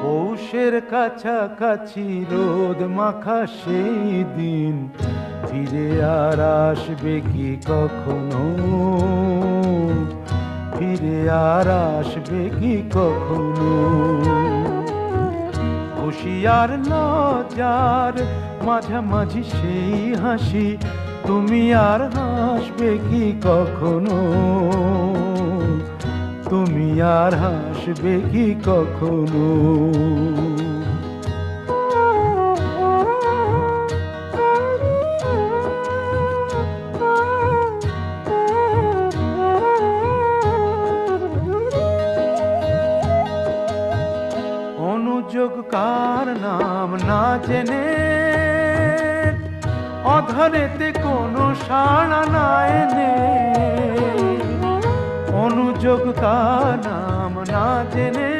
পৌষের কাছাকাছি রোদ মাখা সেই দিন ফিরে আর আসবে কি কখনো, ফিরে আর আসবে কি কখনো। খুশি আর লজ্জার মাঝামাঝি সেই হাসি, তুমি আর হাসবে কি কখনো, তুমি আর হাসবে কি কখনো। অনুযোগ কার নাম না জেনে অধরেতে কোনো সাড়া না এনে, অনুযোগ কার নাম না জেনে